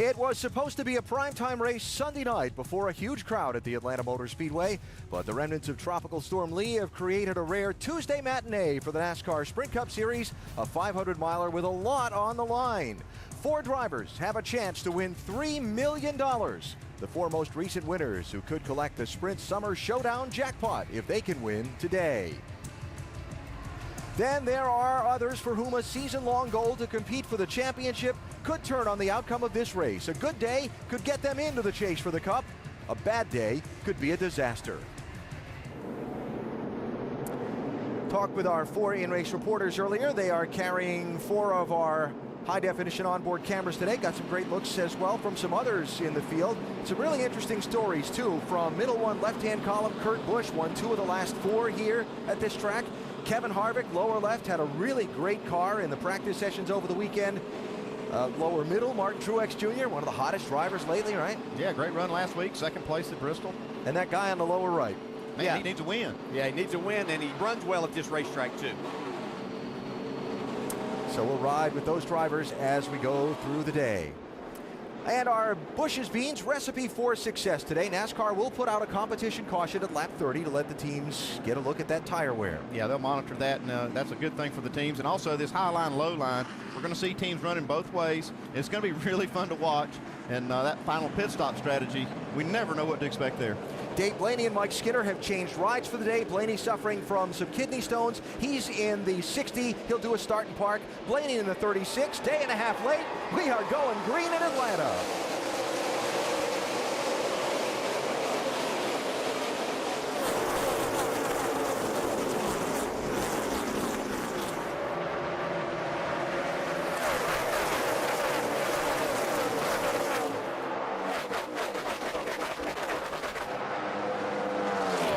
It was supposed to be a primetime race Sunday night before a huge crowd at the Atlanta Motor Speedway, but the remnants of Tropical Storm Lee have created a rare Tuesday matinee for the NASCAR Sprint Cup Series, a 500-miler with a lot on the line. 4 drivers have a chance to win $3 million. The 4 most recent winners who could collect the Sprint Summer Showdown jackpot if they can win today. Then there are others for whom a season-long goal to compete for the championship could turn on the outcome of this race. A good day could get them into the chase for the Cup. A bad day could be a disaster. Talked with our 4 in-race reporters earlier. They are carrying 4 of our high-definition onboard cameras today. Got some great looks as well from some others in the field. Some really interesting stories, too. From middle one, left-hand column, Kurt Busch won 2 of the last 4 here at this track. Kevin Harvick, lower left, had a really great car in the practice sessions over the weekend. Lower middle, Martin Truex Jr., one of the hottest drivers lately, right? Yeah, great run last week, 2nd place at Bristol. And that guy on the lower right. Man, he needs a win. Yeah, he needs a win, and he runs well at this racetrack, too. So we'll ride with those drivers as we go through the day. And our Bush's Beans recipe for success today. NASCAR will put out a competition caution at lap 30 to let the teams get a look at that tire wear. Yeah, they'll monitor that, and that's a good thing for the teams. And also this high line, low line, we're going to see teams running both ways. It's going to be really fun to watch. And that final pit stop strategy, we never know what to expect there. Dave Blaney and Mike Skinner have changed rides for the day. Blaney suffering from some kidney stones. He's in the 60. He'll do a start and park. Blaney in the 36. Day and a half late. We are going green in Atlanta.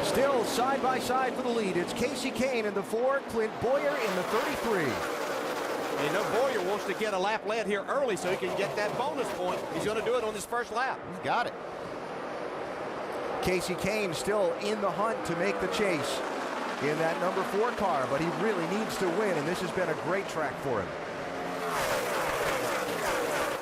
Still side by side for the lead. It's Casey Kane in the 4, Clint Boyer in the 33. You know, Boyer wants to get a lap led here early so he can get that bonus point. He's going to do it on his first lap. He's got it. Casey Kane still in the hunt to make the chase in that number 4 car, but he really needs to win, and this has been a great track for him.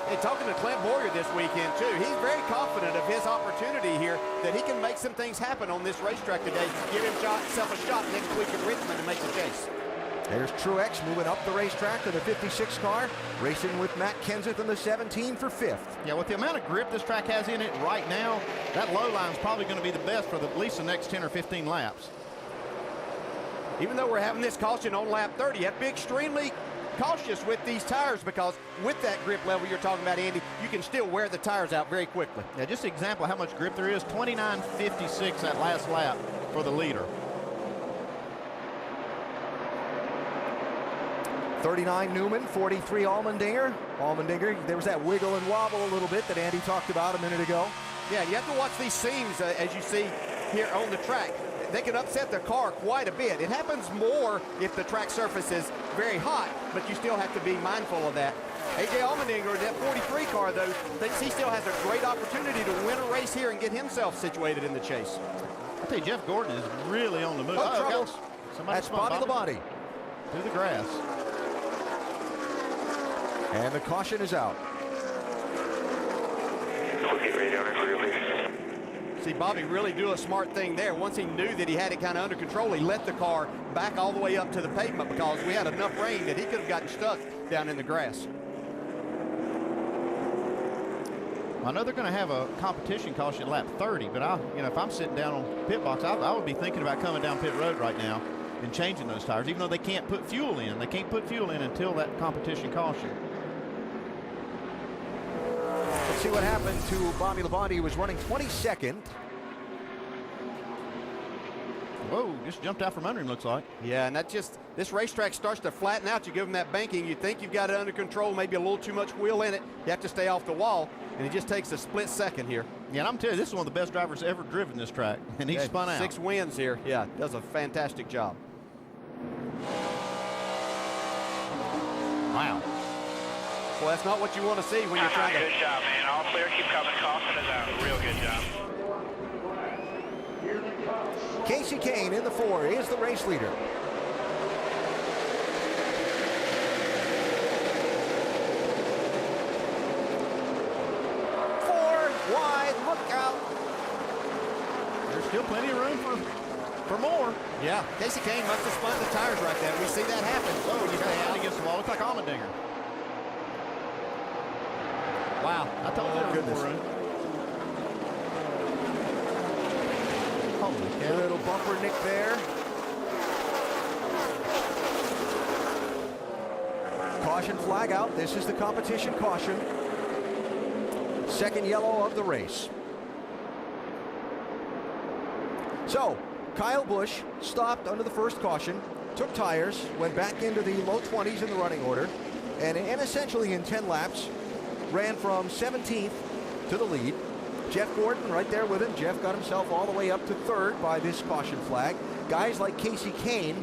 Hey, talking to Clint Boyer this weekend, too, he's very confident of his opportunity here that he can make some things happen on this racetrack today. Give himself a shot next week at Richmond to make the chase. There's Truex moving up the racetrack in the 56 car, racing with Matt Kenseth in the 17 for 5th. Yeah, with the amount of grip this track has in it right now, that low line is probably going to be the best for at least the next 10 or 15 laps. Even though we're having this caution on lap 30, you have to be extremely cautious with these tires because with that grip level you're talking about, Andy, you can still wear the tires out very quickly. Yeah, just an example of how much grip there is. 29.56 that last lap for the leader. 39 Newman, 43 Allmendinger. Allmendinger, there was that wiggle and wobble a little bit that Andy talked about a minute ago. Yeah, you have to watch these seams as you see here on the track. They can upset the car quite a bit. It happens more if the track surface is very hot, but you still have to be mindful of that. A.J. Allmendinger, that 43 car, though, thinks he still has a great opportunity to win a race here and get himself situated in the chase. I tell you, Jeff Gordon is really on the move. Trouble. That's Bobby Labonte. Through the grass. And the caution is out. See, Bobby really do a smart thing there. Once he knew that he had it kind of under control, he let the car back all the way up to the pavement because we had enough rain that he could have gotten stuck down in the grass. I know they're going to have a competition caution at lap 30, but if I'm sitting down on pit box, I would be thinking about coming down pit road right now and changing those tires, even though they can't put fuel in. They can't put fuel in until that competition caution. Let's see what happened to Bobby Labonte, who was running 22nd. Whoa, just jumped out from under him, looks like. Yeah, and this racetrack starts to flatten out. You give them that banking, you think you've got it under control, maybe a little too much wheel in it. You have to stay off the wall, and it just takes a split second here. Yeah, and I'm telling you, this is one of the best drivers ever driven this track, and he spun out. 6 wins here. Yeah, does a fantastic job. Wow. Well, that's not what you want to see when you're trying to... Good job, man. All clear. Keep coming. Caution is out. Real good job. Casey Kane in the 4 is the race leader. plenty of room for more. Yeah, Casey Kane must have spun the tires right there. We see that happen. Oh, you got out against the wall. Looks like Allmendinger. Wow. I told you there was more room. Holy A cow. little bumper nick there. Caution flag out. This is the competition caution. Second yellow of the race. So, Kyle Busch stopped under the first caution, took tires, went back into the low 20s in the running order, and essentially in 10 laps, ran from 17th to the lead. Jeff Gordon right there with him. Jeff got himself all the way up to third by this caution flag. Guys like Casey Kane,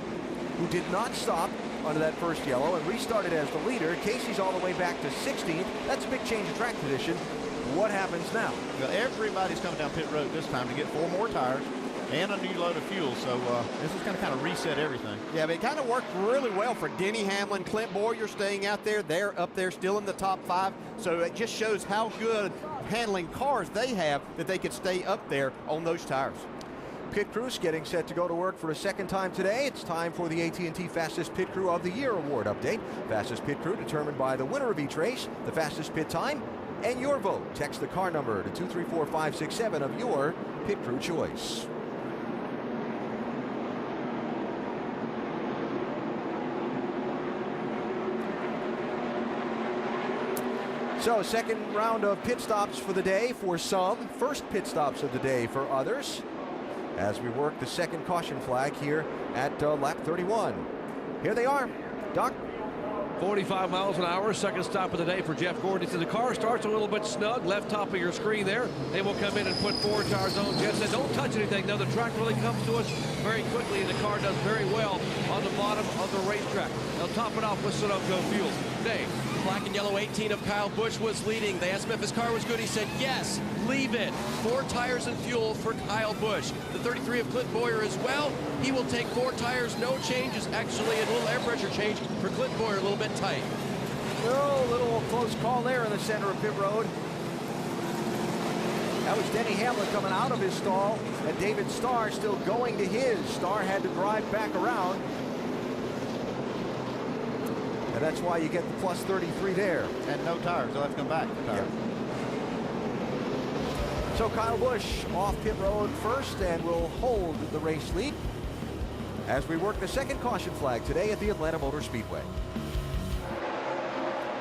who did not stop under that first yellow and restarted as the leader. Casey's all the way back to 16th. That's a big change of track position. What happens now? Well, everybody's coming down pit road this time to get 4 more tires and a new load of fuel, so this is going to kind of reset everything. Yeah, but it kind of worked really well for Denny Hamlin, Clint Boyer staying out there. They're up there still in the top 5, so it just shows how good handling cars they have that they could stay up there on those tires. Pit crews getting set to go to work for a second time today. It's time for the AT&T Fastest Pit Crew of the Year award update. Fastest pit crew determined by the winner of each race, the fastest pit time, and your vote. Text the car number to 234567 of your pit crew choice. So, second round of pit stops for the day for some. First pit stops of the day for others, as we work the second caution flag here at lap 31. Here they are. Doc? 45 miles an hour, second stop of the day for Jeff Gordon. So the car starts a little bit snug, left top of your screen there. They will come in and put 4 tires on. Jeff said, don't touch anything. Now the track really comes to us very quickly, and the car does very well on the bottom of the racetrack. They'll top it off with Sunoco fuel. Dave. Black and yellow 18 of Kyle Busch was leading. They asked him if his car was good. He said, yes, leave it. 4 tires and fuel for Kyle Busch. The 33 of Clint Boyer as well. He will take 4 tires, no changes. Actually, a little air pressure change for Clint Boyer, a little bit tight. Oh, a little close call there in the center of pit road. That was Denny Hamlin coming out of his stall, and David Starr still going to his. Starr had to drive back around. And that's why you get the plus 33 there. And no tires. They'll have to come back for tires. Yep. So Kyle Busch off pit road first and will hold the race lead as we work the second caution flag today at the Atlanta Motor Speedway.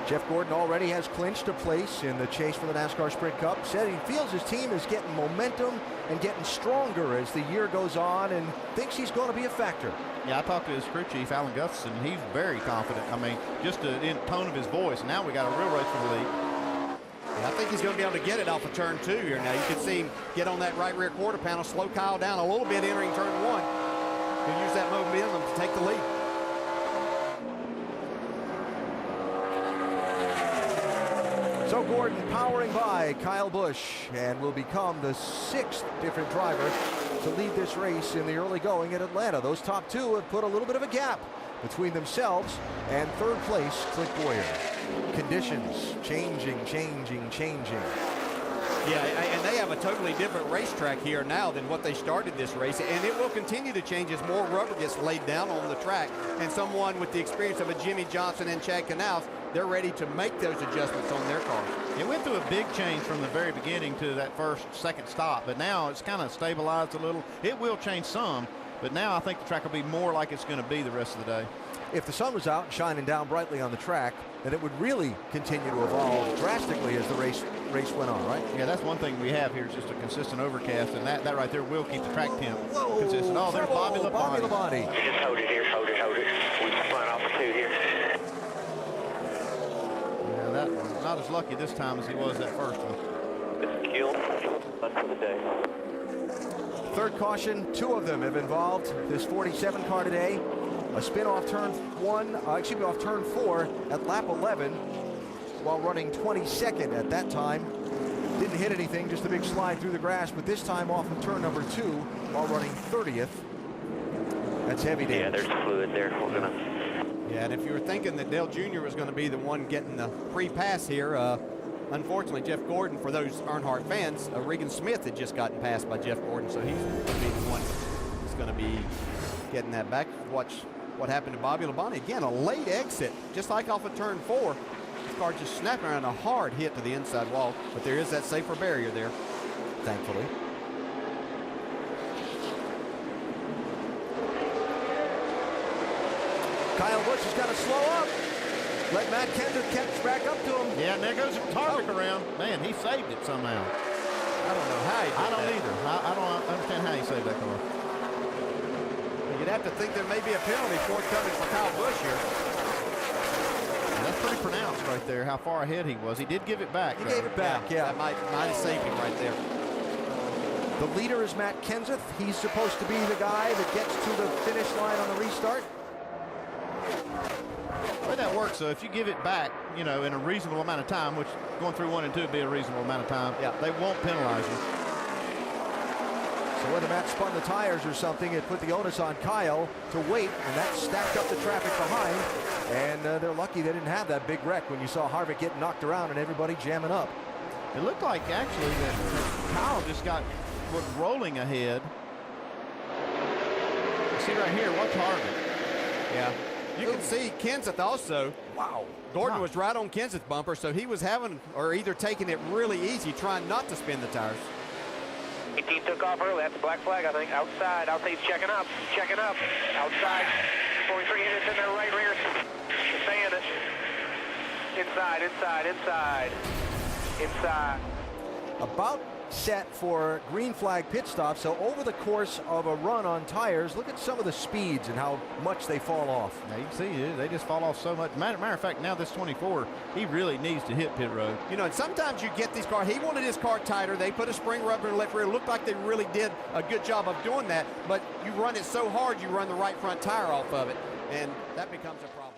Jeff Gordon already has clinched a place in the chase for the NASCAR Sprint Cup. Said he feels his team is getting momentum and getting stronger as the year goes on, and thinks he's going to be a factor. Yeah, I talked to his crew chief, Alan Gustafson. He's very confident. I mean, just in tone of his voice. Now we got a real race for the lead. Yeah, I think he's going to be able to get it off of turn 2 here. Now you can see him get on that right rear quarter panel, slow Kyle down a little bit entering turn 1. He'll use that momentum to take the lead. So Gordon powering by Kyle Busch and will become the 6th different driver to lead this race in the early going at Atlanta. Those top 2 have put a little bit of a gap between themselves and third place, Clint Boyer. Conditions changing. Yeah, and they have a totally different racetrack here now than what they started this race, and it will continue to change as more rubber gets laid down on the track, and someone with the experience of a Jimmy Johnson and Chad Knaus, they're ready to make those adjustments on their cars. It went through a big change from the very beginning to that second stop, but now it's kind of stabilized a little. It will change some, but now I think the track will be more like it's going to be the rest of the day. If the sun was out and shining down brightly on the track, then it would really continue to evolve drastically as the race went on, right? Yeah, that's one thing we have here is just a consistent overcast, and that right there will keep the track temp consistent. Oh, there's Bobby Labonte. Just hold it here, hold it. We spun off the 2 here. Yeah, that not as lucky this time as he was that first one. It's killed. That's for the day. Third caution, 2 of them have involved this 47 car today. A spin off turn 4 at lap 11 while running 22nd at that time. Didn't hit anything, just a big slide through the grass, but this time off of turn number 2 while running 30th. That's heavy damage. Yeah, there's fluid there. We're gonna. Yeah, and if you were thinking that Dale Jr. was going to be the one getting the free pass here, unfortunately, Jeff Gordon, for those Earnhardt fans, Regan Smith had just gotten passed by Jeff Gordon, so he's going to be the one that's going to be getting that back. Watch what happened to Bobby Labonte. Again, a late exit, just like off of turn 4. This car just snapping around, a hard hit to the inside wall, but there is that safer barrier there, thankfully. Kyle Busch has got to slow up. Let Matt Kenseth catch back up to him. Yeah, and there goes Harvick around. Man, he saved it somehow. I don't know how he did I don't that. either. I don't understand how he saved that car. You'd have to think there may be a penalty forthcoming for Kyle Busch here. That's pretty pronounced right there, how far ahead he was. He did give it back. He gave it back, yeah. That might have saved him right there. The leader is Matt Kenseth. He's supposed to be the guy that gets to the finish line on the restart. The way that works, though, if you give it back, you know, in a reasonable amount of time, which going through 1 and 2 would be a reasonable amount of time, yeah, they won't penalize you. So whether Matt spun the tires or something, it put the onus on Kyle to wait, and that stacked up the traffic behind. And they're lucky they didn't have that big wreck when you saw Harvick get knocked around and everybody jamming up. It looked like, actually, that Kyle just was rolling ahead. You see right here, watch Harvick. Yeah. You can see Kenseth also. Wow. Gordon was right on Kenseth's bumper, so he was having, or either taking it really easy, trying not to spin the tires. 18 took off early. That's a black flag, I think. Outside. Outside, he's checking up. Checking up. Outside. 43 units in there, right rear. Saying it. Inside, inside, inside. Inside. About set for green flag pit stop. So over the course of a run on tires, look at some of the speeds and how much they fall off. Now you can see they just fall off so much. Matter of fact, now this 24, he really needs to hit pit road. You know, and sometimes you get these cars. He wanted his car tighter. They put a spring rubber in the left rear. It looked like they really did a good job of doing that. But you run it so hard, you run the right front tire off of it, and that becomes a problem.